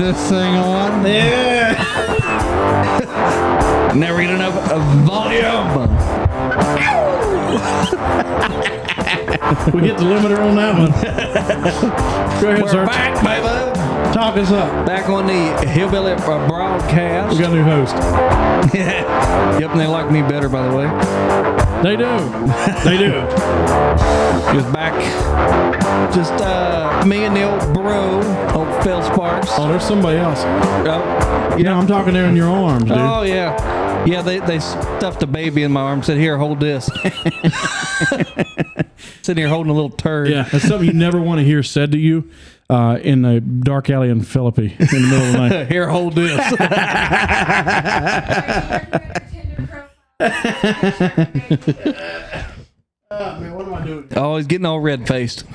this thing on? Yeah. Never get enough volume. We hit the limiter on that one. Go ahead, We're sir. back, baby. Talk us up. Back on the Hillbilly broadcast. We got a new host. Yeah. Yep, and they like me better, by the way. They do. They do. Just back. Just me and the old bro, old Phil Sparks. Oh, there's somebody else. Oh, Yeah, I'm talking there in your arms, dude. Oh, yeah. Yeah, they stuffed a baby in my arm. Said, here, hold this. Sitting here holding a little turd. Yeah, that's something you never want to hear said to you in a dark alley in Philippi in the middle of the night. Here, hold this. Oh, man, what am I doing? Oh, he's getting all red-faced.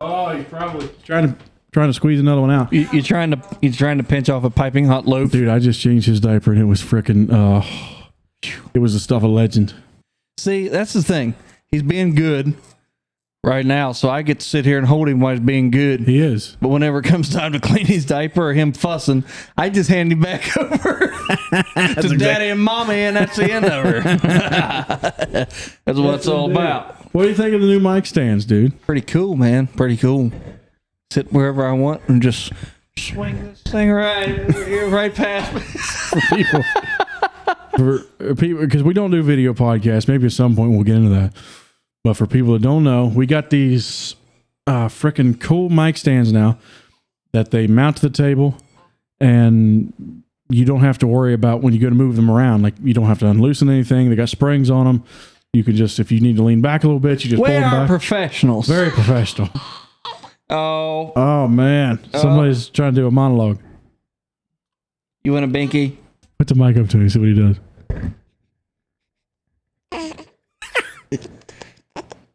Oh, he's probably trying to squeeze another one out. You're trying to pinch off a piping hot loaf. Dude, I just changed his diaper and it was freaking, it was the stuff of legend. See, that's the thing. He's being good right now, so I get to sit here and hold him while he's being good. He is. But whenever it comes time to clean his diaper or him fussing, I just hand him back over to Daddy and Mommy, and that's the end of her. That's what it's all about. What do you think of the new mic stands, dude? Pretty cool, man. Pretty cool. Sit wherever I want and just swing this thing right over here, right past me. For people, because we don't do video podcasts. Maybe at some point we'll get into that. But for people that don't know, we got these freaking cool mic stands now that they mount to the table, and you don't have to worry about when you go to move them around. Like, you don't have to unloosen anything. They got springs on them. You can just, if you need to lean back a little bit, you just pull them back. We are professionals. Very professional. Oh, man. Somebody's trying to do a monologue. You want a binky? Put the mic up to me, see what he does.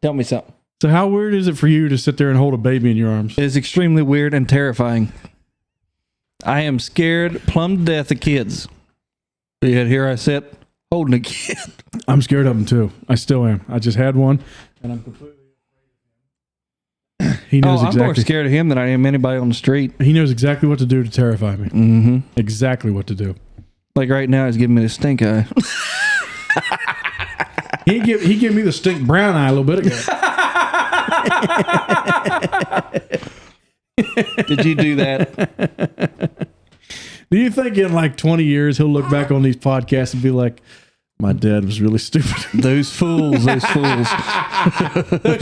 Tell me something. So how weird is it for you to sit there and hold a baby in your arms? It's extremely weird and terrifying. I am scared plumb to death of kids. But yet here I sit holding a kid. I'm scared of him too. I still am. I just had one, and I'm completely afraid of him. He knows I'm more scared of him than I am anybody on the street. He knows exactly what to do to terrify me. Mm-hmm. Exactly what to do. Like right now, he's giving me the stink eye. He gave me the stink brown eye a little bit ago. Did you do that? Do you think in like 20 years he'll look back on these podcasts and be like, my dad was really stupid? Those fools. Those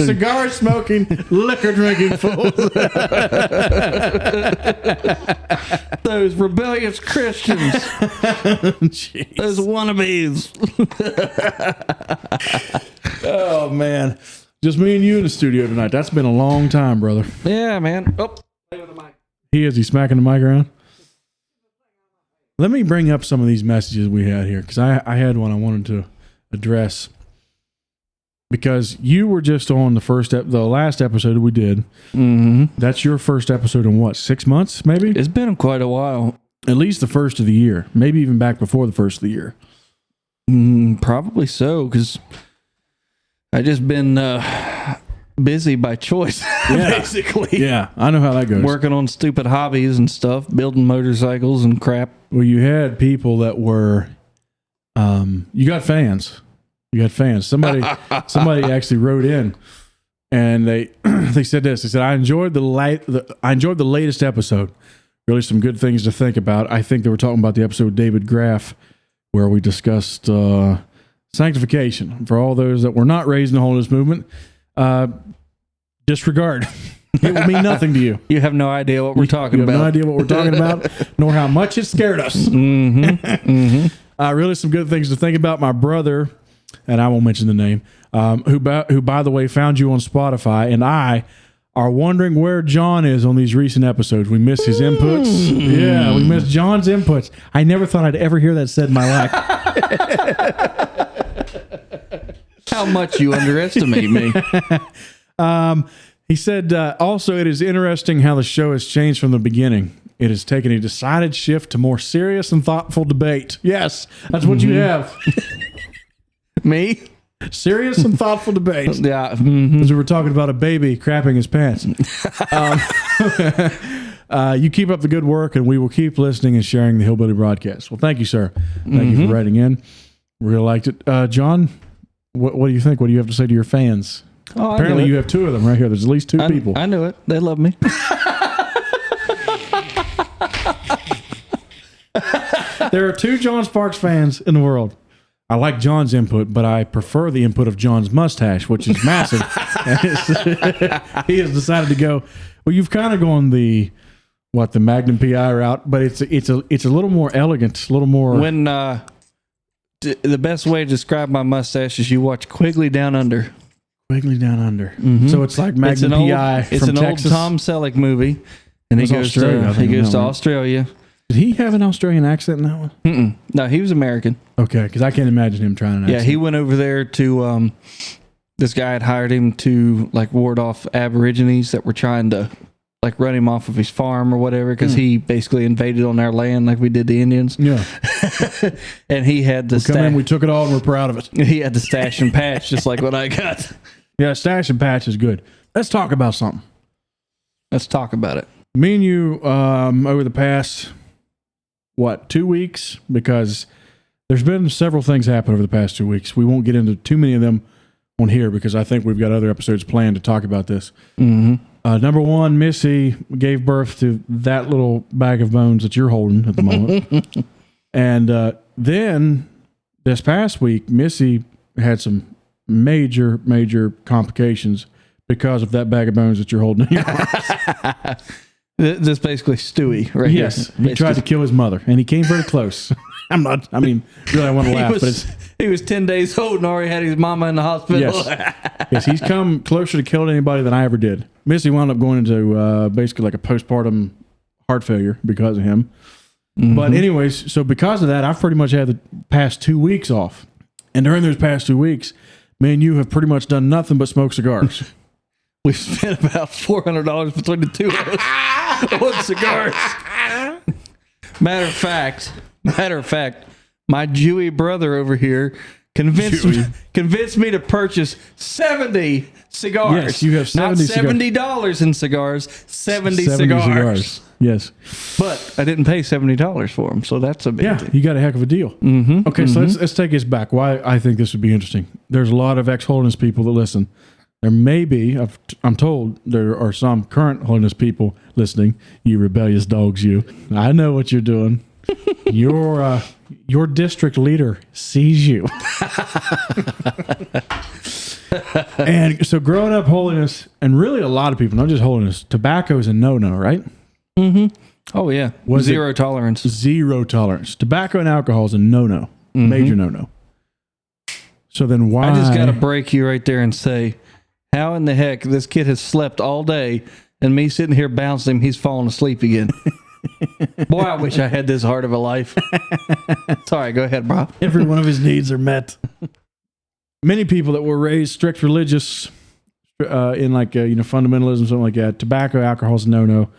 cigar smoking, liquor drinking fools. Those rebellious Christians. Those wannabes. Oh, man. Just me and you in the studio tonight. That's been a long time, brother. Yeah, man. Oh, play with the mic. He's smacking the mic around. Let me bring up some of these messages we had here, because I had one I wanted to address. Because you were just on the last episode we did. Mm-hmm. That's your first episode in what, 6 months, maybe? It's been quite a while. At least the first of the year. Maybe even back before the first of the year. Probably so, because I just been busy by choice, basically. Yeah, I know how that goes. Working on stupid hobbies and stuff, building motorcycles and crap. Well, you had people that were, you got fans. Somebody actually wrote in, and they said this. They said, I enjoyed the latest episode. Really some good things to think about. I think they were talking about the episode with David Graff, where we discussed sanctification. For all those that were not raised in the holiness movement, disregard. It will mean nothing to you. You have no idea what we're talking about. You have no idea what we're talking about, nor how much it scared us. Mm-hmm. Mm-hmm. Really some good things to think about. My brother, and I won't mention the name, who by the way found you on Spotify, and I are wondering where John is on these recent episodes. We missed his inputs. Yeah, we missed John's inputs. I never thought I'd ever hear that said in my life. How much you underestimate me. He said, also, it is interesting how the show has changed from the beginning. It has taken a decided shift to more serious and thoughtful debate. Yes, that's what you have. Me? Serious and thoughtful debate. Yeah. Because we were talking about a baby crapping his pants. You keep up the good work, and we will keep listening and sharing the Hillbilly broadcast. Well, thank you, sir. Thank you for writing in. Really liked it. John, what do you think? What do you have to say to your fans? Oh, Apparently, you have two of them right here. There's at least two people. I knew it. They love me. There are two John Sparks fans in the world. I like John's input, but I prefer the input of John's mustache, which is massive. He has decided to go. Well, you've kind of gone the Magnum PI route, but it's a little more elegant, a little more. When the best way to describe my mustache is you watch Quigley Down Under. Quigley Down Under. Mm-hmm. So it's like Magnum PI. It's an old Tom Selleck movie, and he goes to Australia. Did he have an Australian accent in that one? Mm-mm. No, he was American. Okay, because I can't imagine him trying an accent. Yeah, he went over there to. This guy had hired him to ward off Aborigines that were trying to run him off of his farm or whatever, because he basically invaded on our land like we did the Indians. Yeah. And he had the come in, we took it all, and we're proud of it. He had the stash and patch just like what I got. Yeah, stash and patch is good. Let's talk about something. Let's talk about it. Me and you, over the past 2 weeks, because there's been several things happen over the past 2 weeks. We won't get into too many of them on here because I think we've got other episodes planned to talk about this. Mm-hmm. Number one, Missy gave birth to that little bag of bones that you're holding at the moment. And then this past week, Missy had some major complications because of that bag of bones that you're holding in your arms. This basically Stewie, right? Yes. He tried to kill his mother, and he came very close. Really, I want to laugh. He was 10 days old and already had his mama in the hospital. Yes, he's come closer to killing anybody than I ever did. Missy wound up going into basically like a postpartum heart failure because of him. Mm-hmm. But anyways, so because of that, I've pretty much had the past 2 weeks off. And during those past 2 weeks, me and you have pretty much done nothing but smoke cigars. We've spent about $400 between the two of us on cigars. Matter of fact, my Jewy brother over here convinced me to purchase 70 cigars. Yes, you have 70 $70 in cigars, 70 cigars. Yes. But I didn't pay $70 for them, so that's a big thing. You got a heck of a deal. Mm-hmm, okay, so let's take this back. Why I think this would be interesting. There's a lot of ex-Holiness people that listen. There may be, I'm told, there are some current Holiness people listening. You rebellious dogs, you. I know what you're doing. Your district leader sees you. And so growing up Holiness, and really a lot of people, not just Holiness, tobacco is a no-no, right? Mm-hmm. Oh, yeah. Zero tolerance. Zero tolerance. Tobacco and alcohol is a no-no. Mm-hmm. Major no-no. So then why? I just got to break you right there and say, how in the heck this kid has slept all day and me sitting here bouncing him, he's falling asleep again. Boy, I wish I had this hard of a life. Sorry, go ahead, bro. Every one of his needs are met. Many people that were raised strict religious in fundamentalism, something like that, tobacco, alcohol is a no-no.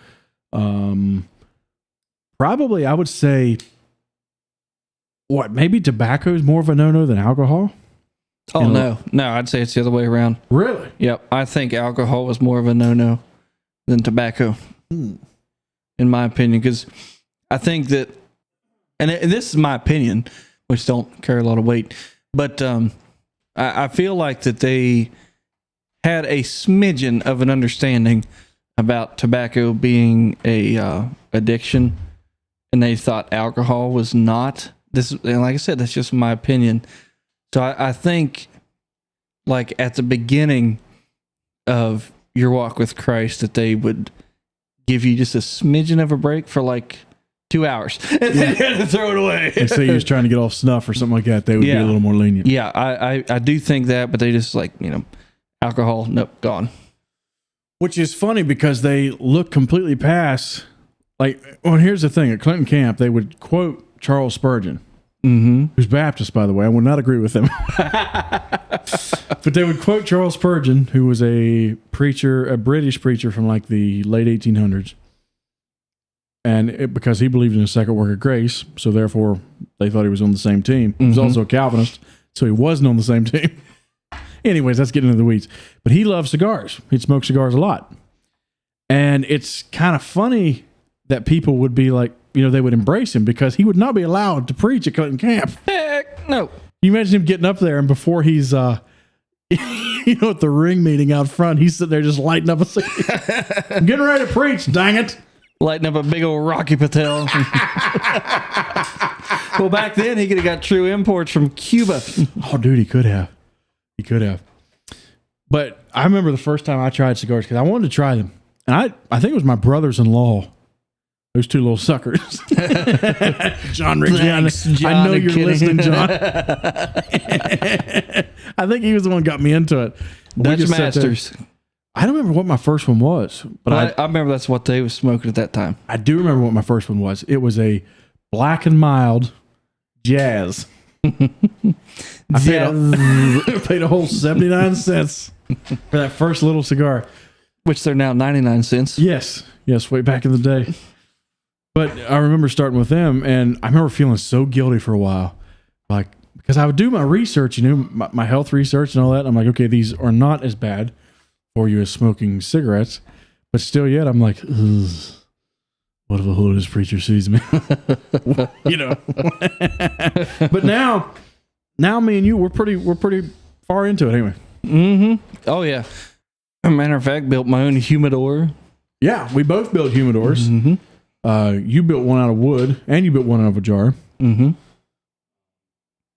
Probably, I would say, maybe tobacco is more of a no-no than alcohol? Oh, no, I'd say it's the other way around. Really? Yep. I think alcohol was more of a no-no than tobacco, in my opinion, because I think that, and this is my opinion, which don't carry a lot of weight, but I feel like that they had a smidgen of an understanding about tobacco being a addiction, and they thought alcohol was not. This, and like I said, that's just my opinion. So I think, like at the beginning of your walk with Christ, that they would give you just a smidgen of a break for like 2 hours, and then you had to throw it away. And say he was trying to get off snuff or something like that, they would be a little more lenient. Yeah, I do think that, but they just alcohol, nope, gone. Which is funny because they look completely past. Here's the thing: at Clinton Camp, they would quote Charles Spurgeon. Mm-hmm. Who's Baptist, by the way. I would not agree with him. But they would quote Charles Spurgeon, who was a preacher, a British preacher from like the late 1800s. And because he believed in the second work of grace, so therefore they thought he was on the same team. He was also a Calvinist, so he wasn't on the same team. Anyways, let's get into the weeds. But he loved cigars. He'd smoke cigars a lot. And it's kind of funny that people would be like, they would embrace him because he would not be allowed to preach at Clinton Camp. Heck no. You imagine him getting up there and before he's, at the ring meeting out front, he's sitting there just lighting up a cigar. I'm getting ready to preach, dang it. Lighting up a big old Rocky Patel. Well, back then he could have got true imports from Cuba. Oh, dude, he could have. But I remember the first time I tried cigars because I wanted to try them. And I think it was my brothers-in-law. Those two little suckers. John Riggs. Thanks, John, I know you're kidding. listening, John. I think he was the one who got me into it. Dutch Masters. I don't remember what my first one was. But I remember that's what they was smoking at that time. I do remember what my first one was. It was a Black and Mild Jazz. I paid a whole 79 cents for that first little cigar. Which they're now 99 cents. Yes, way back in the day. But I remember starting with them, and I remember feeling so guilty for a while. Like, because I would do my research, my health research and all that. And I'm like, okay, these are not as bad for you as smoking cigarettes. But still yet, I'm like, ugh. What if a holiness preacher sees me? But now me and you, we're pretty far into it anyway. Mm-hmm. Oh yeah. As a matter of fact, built my own humidor. Yeah, we both built humidors. Mm-hmm. You built one out of wood, and you built one out of a jar. Mm-hmm.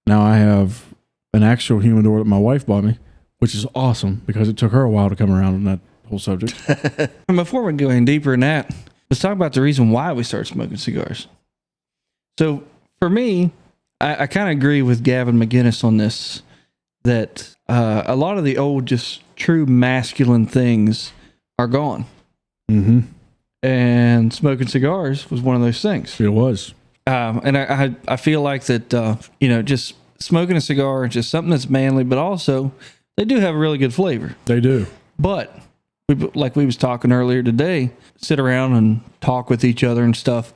Now I have an actual humidor that my wife bought me, which is awesome because it took her a while to come around on that whole subject. And before we go any deeper in that, let's talk about the reason why we started smoking cigars. So for me, I kind of agree with Gavin McGinnis on this, that a lot of the old, just true masculine things are gone. Mm-hmm. And smoking cigars was one of those things. It was. And I feel like that, just smoking a cigar is just something that's manly, but also they do have a really good flavor. They do. But like we was talking earlier today, sit around and talk with each other and stuff.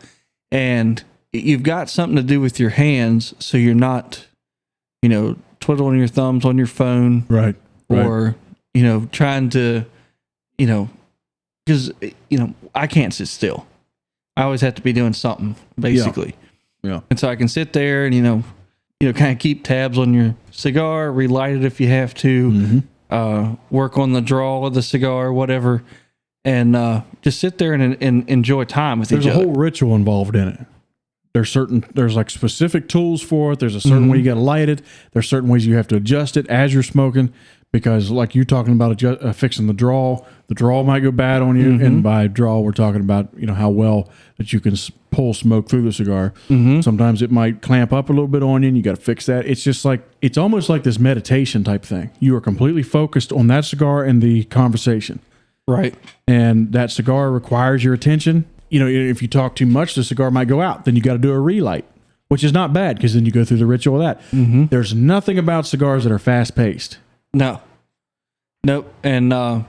And you've got something to do with your hands. So you're not, twiddling your thumbs on your phone. Right. Or, trying to, because, I can't sit still. I always have to be doing something, basically. Yeah. And so I can sit there and, kind of keep tabs on your cigar, relight it if you have to, work on the draw of the cigar, whatever, and just sit there and enjoy time with each other. There's a whole ritual involved in it. There's like specific tools for it. There's a certain way you got to light it. There's certain ways you have to adjust it as you're smoking, because like you talking about fixing the draw might go bad on you. And by draw, we're talking about, how well that you can pull smoke through the cigar. Sometimes it might clamp up a little bit on you and you got to fix that. It's just like, it's almost like this meditation type thing. You are completely focused on that cigar and the conversation. Right. And that cigar requires your attention. If you talk too much, the cigar might go out. Then you got to do a relight, which is not bad because then you go through the ritual of that. There's nothing about cigars that are fast paced. No. Nope. And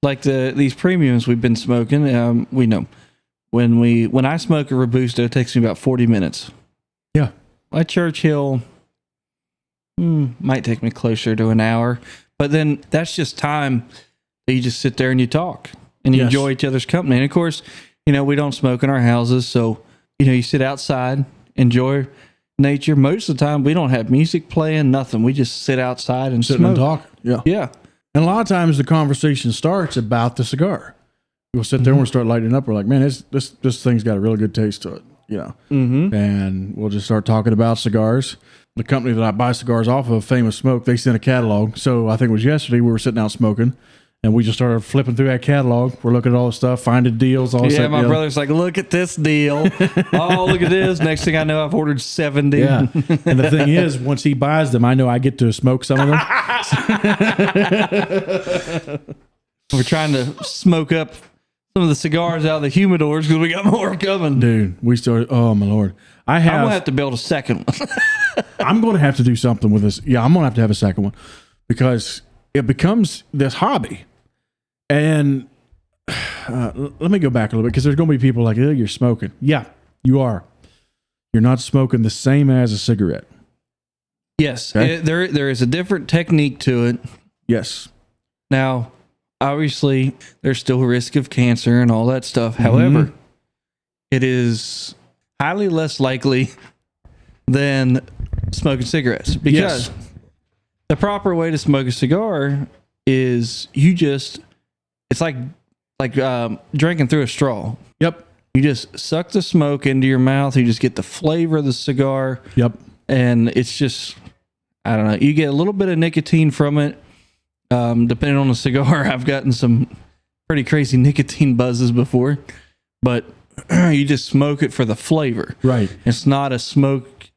like these premiums we've been smoking, we know when I smoke a Robusto, it takes me about 40 minutes. Yeah. A Churchill might take me closer to an hour, but then that's just time that you just sit there and you talk and you enjoy each other's company. And of course, we don't smoke in our houses, so you sit outside, enjoy nature. Most of the time, we don't have music playing, nothing. We just sit outside and sit smoke and talk. Yeah. Yeah. And a lot of times the conversation starts about the cigar. We'll sit there and we'll start lighting up. We're like, man, this thing's got a really good taste to it, And we'll just start talking about cigars. The company that I buy cigars off of, Famous Smoke, they sent a catalog. So I think it was yesterday we were sitting out smoking. And we just started flipping through that catalog. We're looking at all the stuff, finding deals. All yeah, my brother's like, look at this deal. Oh, look at this. Next thing I know, I've ordered 70. Yeah. And the thing is, once he buys them, I know I get to smoke some of them. We're trying to smoke up some of the cigars out of the humidors because we got more coming. Dude, we started. Oh, my Lord. I'm going to have to build a second one. I'm going to have to do something with this. Yeah, I'm going to have a second one because it becomes this hobby. And let me go back a little bit because there's going to be people like, oh, you're smoking. Yeah, you are. You're not smoking the same as a cigarette. Yes, okay? There is a different technique to it. Yes. Now, obviously, there's still a risk of cancer and all that stuff. However, it is highly less likely than smoking cigarettes, because the proper way to smoke a cigar is it's like drinking through a straw. Yep. You just suck the smoke into your mouth. You just get the flavor of the cigar. Yep. And it's just, I don't know. You get a little bit of nicotine from it. Depending on the cigar, I've gotten some pretty crazy nicotine buzzes before, but you just smoke it for the flavor. Right. It's not a smoke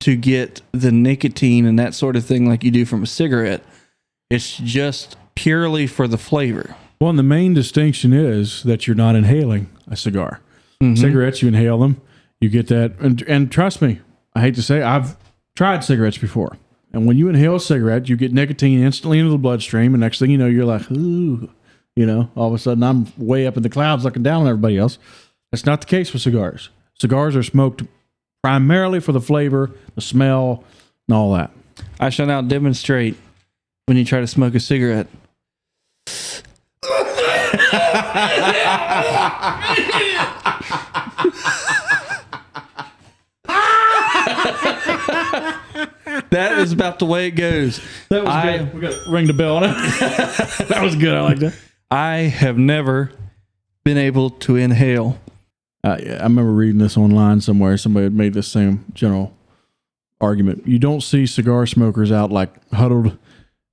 to get the nicotine and that sort of thing like you do from a cigarette. It's just purely for the flavor. Well, and the main distinction is that you're not inhaling a cigar. Mm-hmm. Cigarettes, you inhale them, you get that. And trust me, I hate to say, I've tried cigarettes before. And when you inhale a cigarette, you get nicotine instantly into the bloodstream. And next thing you know, you're like, ooh, all of a sudden I'm way up in the clouds looking down on everybody else. That's not the case with cigars. Cigars are smoked primarily for the flavor, the smell, and all that. I shall now demonstrate when you try to smoke a cigarette. That is about the way it goes. That was good. We got to ring the bell on it. That was good. I like that. I have never been able to inhale. I remember reading this online somewhere. Somebody had made this same general argument. You don't see cigar smokers out like huddled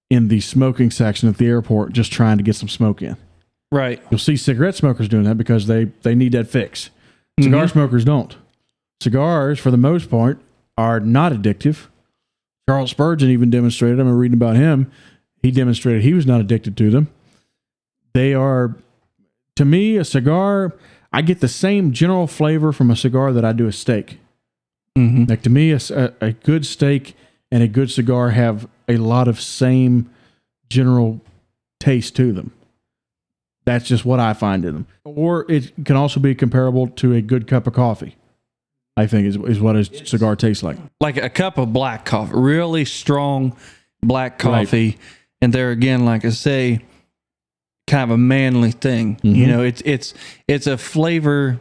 in the smoking section at the airport just trying to get some smoke in. Right. You'll see cigarette smokers doing that because they need that fix. Cigar smokers don't. Cigars, for the most part, are not addictive. Charles Spurgeon even demonstrated, I'm reading about him, he demonstrated he was not addicted to them. They are, to me, a cigar, I get the same general flavor from a cigar that I do a steak. Mm-hmm. Like to me, a good steak and a good cigar have a lot of same general taste to them. That's just what I find in them. Or it can also be comparable to a good cup of coffee, I think is what a cigar tastes like. Like a cup of black coffee, really strong black coffee. Right. And there again, like I say, kind of a manly thing. Mm-hmm. It's a flavor,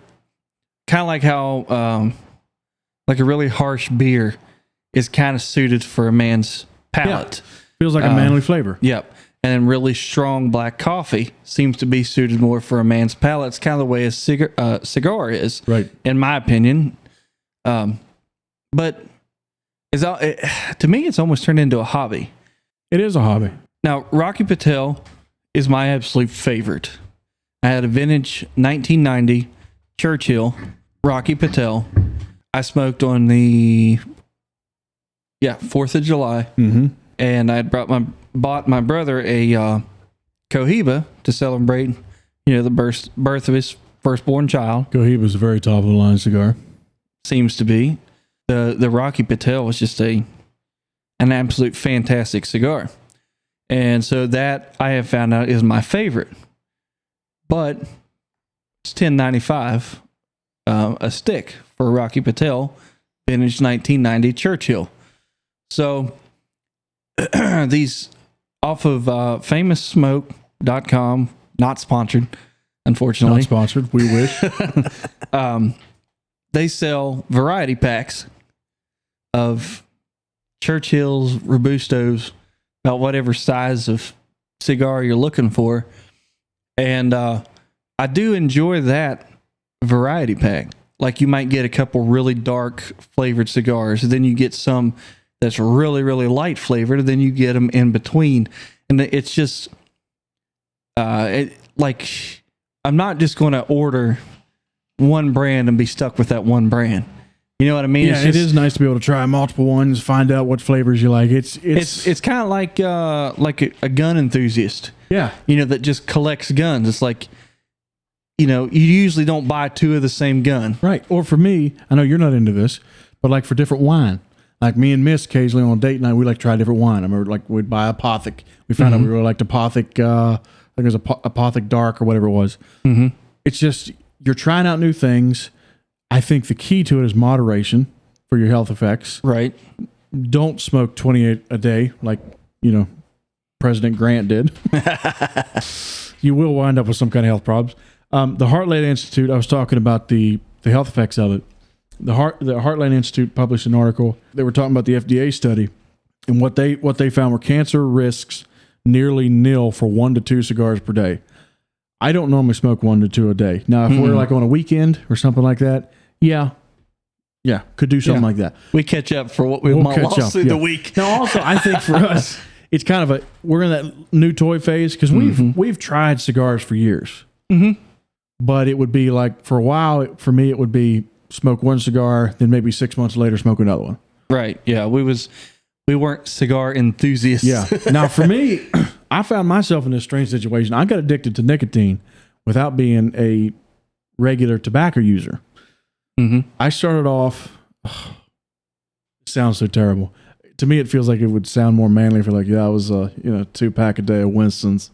kind of like how like a really harsh beer is kind of suited for a man's palate. Yeah. Feels like a manly flavor. Yep. And really strong black coffee seems to be suited more for a man's palate. It's kind of the way a cigar is, right? In my opinion. But to me, it's almost turned into a hobby. It is a hobby. Now, Rocky Patel is my absolute favorite. I had a vintage 1990 Churchill Rocky Patel. I smoked on the 4th of July, and I had bought my brother a Cohiba to celebrate, the birth of his firstborn child. Cohiba's a very top of the line cigar. Seems to be. The Rocky Patel was just an absolute fantastic cigar. And so that I have found out is my favorite. But it's $10.95 a stick for a Rocky Patel vintage 1990 Churchill. So these off of famoussmoke.com, not sponsored, unfortunately. Not sponsored, we wish. They sell variety packs of Churchills, Robustos, about whatever size of cigar you're looking for. And I do enjoy that variety pack. Like you might get a couple really dark flavored cigars, and then you get some that's really, really light flavored, and then you get them in between. And it's just, I'm not just going to order one brand and be stuck with that one brand. You know what I mean? Yeah, it is nice to be able to try multiple ones, find out what flavors you like. It's kind of like a gun enthusiast. Yeah, that just collects guns. It's like, you usually don't buy two of the same gun, right? Or for me, I know you're not into this, but like for different wine, like me and Miss occasionally on date night, we like to try different wine. I remember like we'd buy Apothic. We found out we really liked Apothic. I think it was Apothic Dark or whatever it was. Mm-hmm. It's just you're trying out new things. I think the key to it is moderation for your health effects. Right. Don't smoke 28 a day like, President Grant did. You will wind up with some kind of health problems. The Heart Rate Institute, I was talking about the the health effects of it. The Heartland Institute published an article. They were talking about the FDA study and what they found were cancer risks nearly nil for 1 to 2 cigars per day. I don't normally smoke 1 to 2 a day. Now, if we're like on a weekend or something like that, yeah, could do something like that. We catch up for what we lost through the week. Now, also, I think for us, it's kind of we're in that new toy phase because we've tried cigars for years. But it would be like, for a while, for me, it would be smoke 1 cigar, then maybe 6 months later, smoke another one. Right. Yeah. We weren't cigar enthusiasts. Yeah. Now, for me, I found myself in this strange situation. I got addicted to nicotine without being a regular tobacco user. I started off, it sounds so terrible. To me, it feels like it would sound more manly if you're like, I was, 2-pack a day of Winston's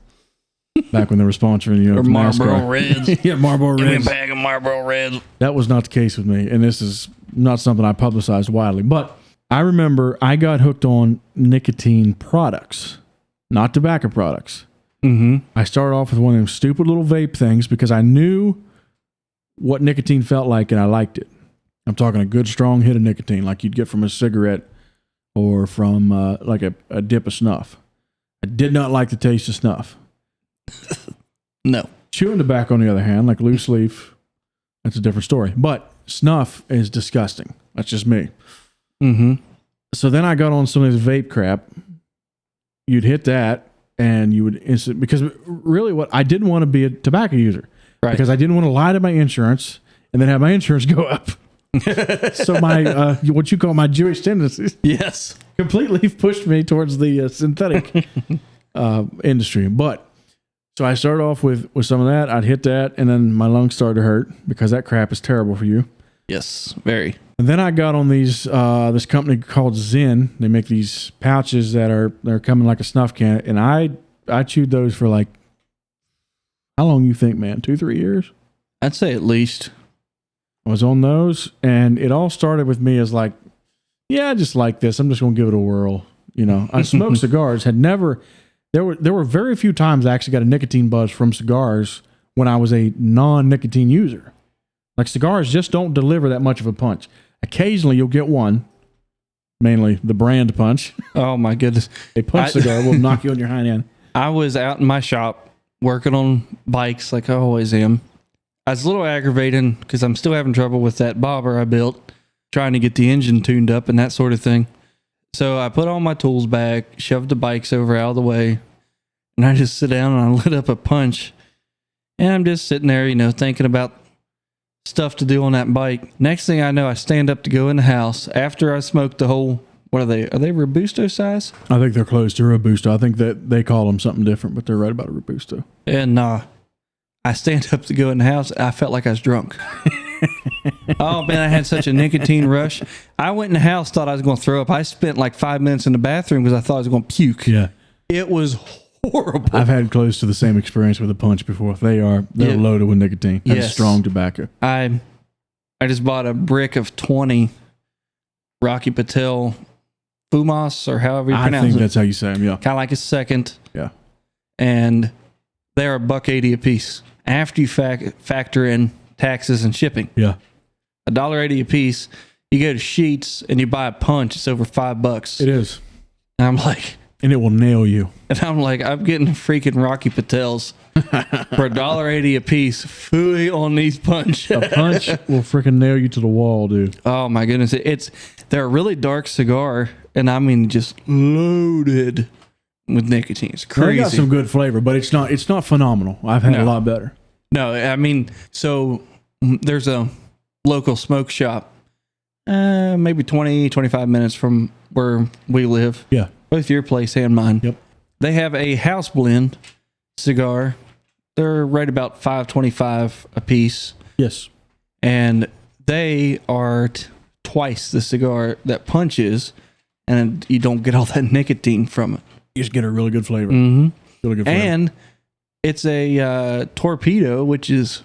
back when they were sponsoring, or Marlboro Reds. Yeah, Marlboro Reds. Give me a bag of Marlboro Reds. That was not the case with me, and this is not something I publicized widely. But I remember I got hooked on nicotine products, not tobacco products. I started off with one of them stupid little vape things because I knew what nicotine felt like, and I liked it. I'm talking a good strong hit of nicotine, like you'd get from a cigarette or from like a dip of snuff. I did not like the taste of snuff. No. Chewing tobacco, on the other hand, like loose leaf, that's a different story. But snuff is disgusting. That's just me. So then I got on some of this vape crap. You'd hit that, and you would because really I didn't want to be a tobacco user. Right. Because I didn't want to lie to my insurance and then have my insurance go up. So my what you call my Jewish tendencies, completely pushed me towards the synthetic industry. But so I started off with some of that. I'd hit that, and then my lungs started to hurt because that crap is terrible for you. Yes, very. And then I got on these this company called Zen. They make these pouches they're coming like a snuff can, and I chewed those for like, how long you think, man? 2-3 years? I'd say at least. I was on those, and it all started with me as like, I just like this. I'm just going to give it a whirl. I smoked cigars. There were very few times I actually got a nicotine buzz from cigars when I was a non-nicotine user. Like, cigars just don't deliver that much of a punch. Occasionally you'll get one, mainly the brand punch. Oh my goodness. A punch cigar will knock you on your hind end. I was out in my shop working on bikes like I always am. I was a little aggravating because I'm still having trouble with that bobber I built, trying to get the engine tuned up and that sort of thing. So I put all my tools back, shoved the bikes over out of the way, and I just sit down and I lit up a punch. And I'm just sitting there, thinking about stuff to do on that bike. Next thing I know, I stand up to go in the house after I smoked the whole, what are they? Are they Robusto size? I think they're close to Robusto. I think that they call them something different, but they're right about a Robusto. And I stand up to go in the house. I felt like I was drunk. Oh man, I had such a nicotine rush. I went in the house, thought I was going to throw up. I spent like 5 minutes in the bathroom because I thought I was going to puke. Yeah. It was horrible. I've had close to the same experience with a punch before. They're loaded with nicotine. That's strong tobacco. I just bought a brick of 20 Rocky Patel Fumas, or however you pronounce it. I think that's how you say them, yeah. Kind of like a second. Yeah. And they're $1.80 a piece. After you factor in taxes and shipping. Yeah. $1.80 a piece. You go to Sheetz and you buy a punch, it's over $5. It is. And I'm like, and it will nail you. And I'm like, I'm getting freaking Rocky Patels for $1.80 a piece. Phooey on these punch. A punch will freaking nail you to the wall, dude. Oh my goodness. They're a really dark cigar, and I mean just loaded with nicotine. It's crazy. They got some good flavor, but it's not phenomenal. I've had a lot better. No, I mean, so there's a local smoke shop, maybe 20, 25 minutes from where we live. Yeah. Both your place and mine. Yep. They have a house blend cigar. They're right about $5.25 a piece. Yes. And they are twice the cigar that Punch is, and you don't get all that nicotine from it. You just get a really good flavor. Mm-hmm. Really good flavor. And it's a torpedo, which is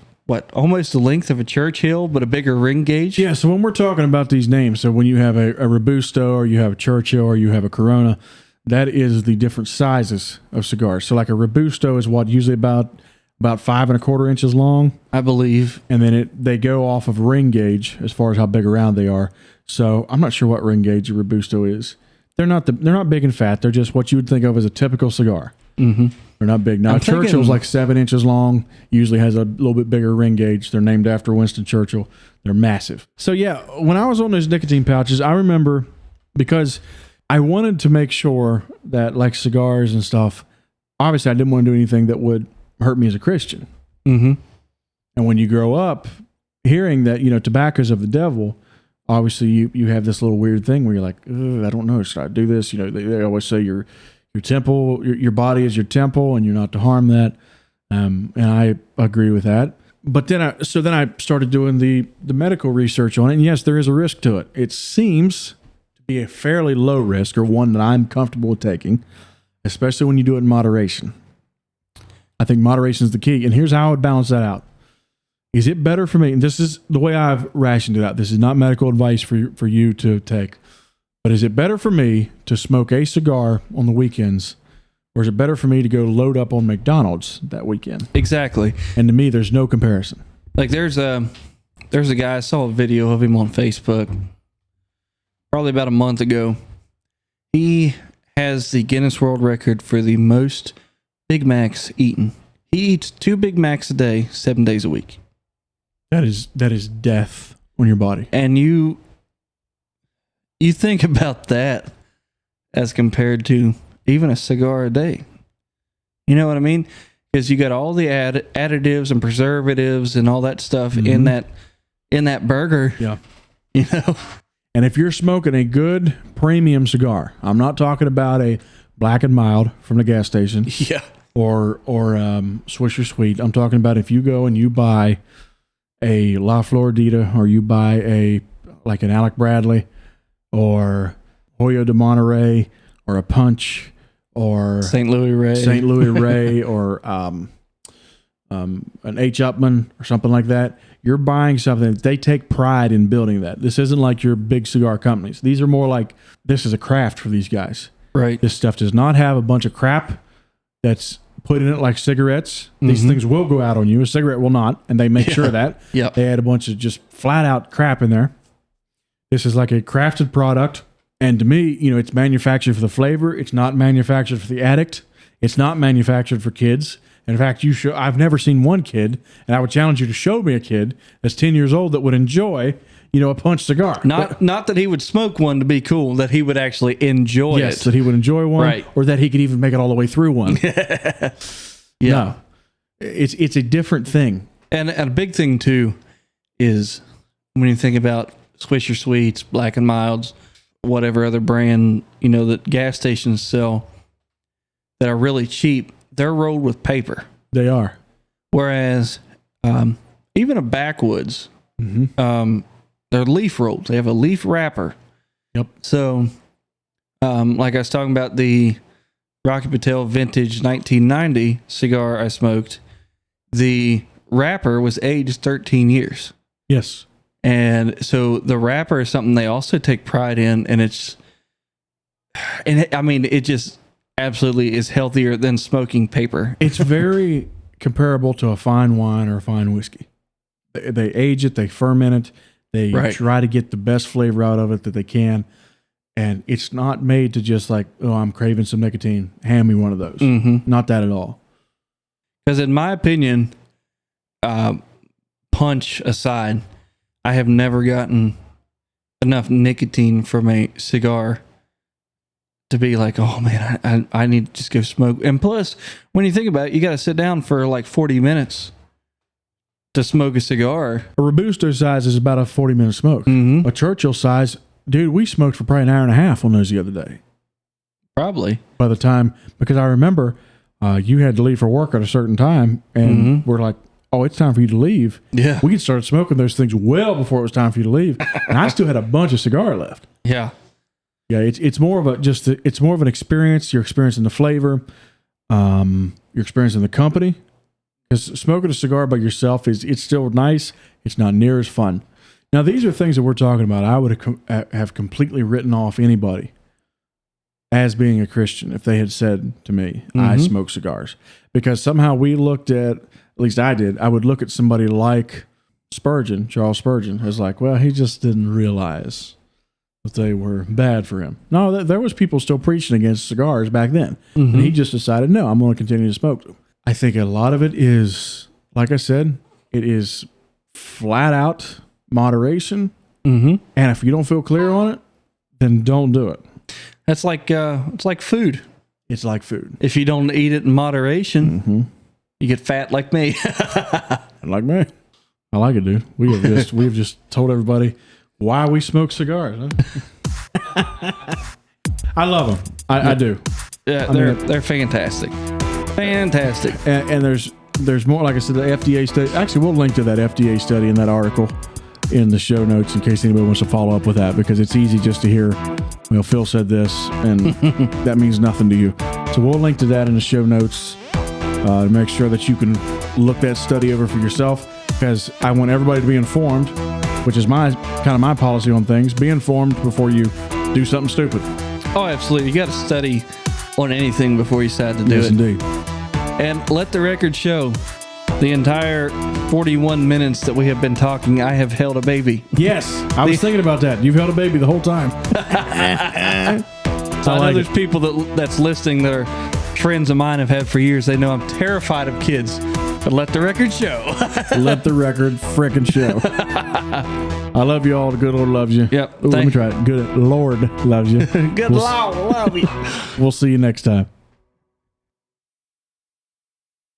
almost the length of a Churchill, but a bigger ring gauge. Yeah. So when we're talking about these names, so when you have a Robusto, or you have a Churchill, or you have a Corona, that is the different sizes of cigars. So like a Robusto is usually about about 5¼ inches long. I believe. And then they go off of ring gauge as far as how big around they are. So I'm not sure what ring gauge a Robusto is. They're not big and fat. They're just what you would think of as a typical cigar. Mm-hmm. They're not big. Now, Churchill's like 7 inches long, usually has a little bit bigger ring gauge. They're named after Winston Churchill. They're massive. So, yeah, when I was on those nicotine pouches, I remember because I wanted to make sure that, like cigars and stuff, obviously I didn't want to do anything that would hurt me as a Christian. Mm-hmm. And when you grow up hearing that, tobacco's of the devil, obviously you have this little weird thing where you're like, I don't know, should I do this? They always say your temple, your body is your temple, and you're not to harm that. And I agree with that. But then I started doing the medical research on it. And yes, there is a risk to it. It seems to be a fairly low risk, or one that I'm comfortable with taking, especially when you do it in moderation. I think moderation is the key. And here's how I would balance that out. Is it better for me? And this is the way I've rationed it out. This is not medical advice for you to take. But is it better for me to smoke a cigar on the weekends, or is it better for me to go load up on McDonald's that weekend? Exactly. And to me, there's no comparison. Like there's a guy, I saw a video of him on Facebook probably about a month ago. He has the Guinness World Record for the most Big Macs eaten. He eats 2 Big Macs a day, 7 days a week. That is death on your body. And you think about that as compared to even a cigar a day. You know what I mean? Because you got all the additives and preservatives and all that stuff in that burger. Yeah. And if you're smoking a good premium cigar, I'm not talking about a Black and Mild from the gas station. Yeah. Or Swisher Sweet. I'm talking about if you go and you buy a La Floridita, or you buy an Alec Bradley, or Hoyo de Monterey, or a Punch, or St. Louis Ray, or an H. Upman, or something like that. You're buying something. They take pride in building that. This isn't like your big cigar companies. These are more like, this is a craft for these guys. Right. This stuff does not have a bunch of crap that's put in it like cigarettes. These things will go out on you. A cigarette will not, and they make sure of that. Yep. They add a bunch of just flat out crap in there. This is like a crafted product. And to me, it's manufactured for the flavor. It's not manufactured for the addict. It's not manufactured for kids. In fact, I've never seen one kid, and I would challenge you to show me a kid that's 10 years old that would enjoy, a Punch cigar. Not that he would smoke one to be cool, that he would actually enjoy it. Yes, that he would enjoy one, right. Or that he could even make it all the way through one. Yeah. No, it's a different thing. And a big thing, too, is when you think about Swisher Sweets, Black and Milds, whatever other brand, that gas stations sell that are really cheap, they're rolled with paper. They are. Whereas even a Backwoods, they're leaf rolled. They have a leaf wrapper. Yep. So, like I was talking about the Rocky Patel Vintage 1990 cigar I smoked, the wrapper was aged 13 years. Yes. And so the wrapper is something they also take pride in, and it just absolutely is healthier than smoking paper. It's very comparable to a fine wine or a fine whiskey. They age it, they ferment it, they try to get the best flavor out of it that they can. And it's not made to just like, oh, I'm craving some nicotine, hand me one of those. Not that at all. Because in my opinion, Punch aside, I have never gotten enough nicotine from a cigar to be like, oh man, I need to just go smoke. And plus, when you think about it, you got to sit down for like 40 minutes to smoke a cigar. A Robusto size is about a 40-minute smoke. A Churchill size, dude, we smoked for probably an hour and a half on those the other day. Probably. By the time, because I remember you had to leave for work at a certain time, and we're like, oh, it's time for you to leave. Yeah. We had started smoking those things well before it was time for you to leave. And I still had a bunch of cigar left. Yeah. Yeah, it's more of an experience. You're experiencing the flavor. You're experiencing the company. Because smoking a cigar by yourself it's still nice. It's not near as fun. Now, these are things that we're talking about. I would have completely written off anybody as being a Christian if they had said to me, I smoke cigars. Because somehow we looked at least I did, I would look at somebody like Spurgeon, Charles Spurgeon, as like, well, he just didn't realize that they were bad for him. No, there was people still preaching against cigars back then. And he just decided, no, I'm going to continue to smoke them. I think a lot of it is, like I said, it is flat out moderation. And if you don't feel clear on it, then don't do it. That's like it's like food. It's like food. If you don't eat it in moderation, you get fat like me. Like me. I like it, dude. We've just told everybody why we smoke cigars. Huh? I love them. I do. Yeah, they're fantastic. Fantastic. And there's more. Like I said, the FDA study. Actually, we'll link to that FDA study in that article in the show notes in case anybody wants to follow up with that, because it's easy just to hear, well, Phil said this and that means nothing to you. So we'll link to that in the show notes to make sure that you can look that study over for yourself, because I want everybody to be informed, which is my policy on things. Be informed before you do something stupid. Oh, absolutely. You got to study on anything before you decide to do it. Yes, indeed. And let the record show, the entire 41 minutes that we have been talking, I have held a baby. Yes, I was thinking about that. You've held a baby the whole time. So I know there's people that's listening that are friends of mine, have had for years. They know I'm terrified of kids, but let the record show. Let the record frickin' show. I love you all. The good Lord loves you. Yep. Ooh, let me try it. Good Lord loves you. Good Lord love you. We'll see you next time.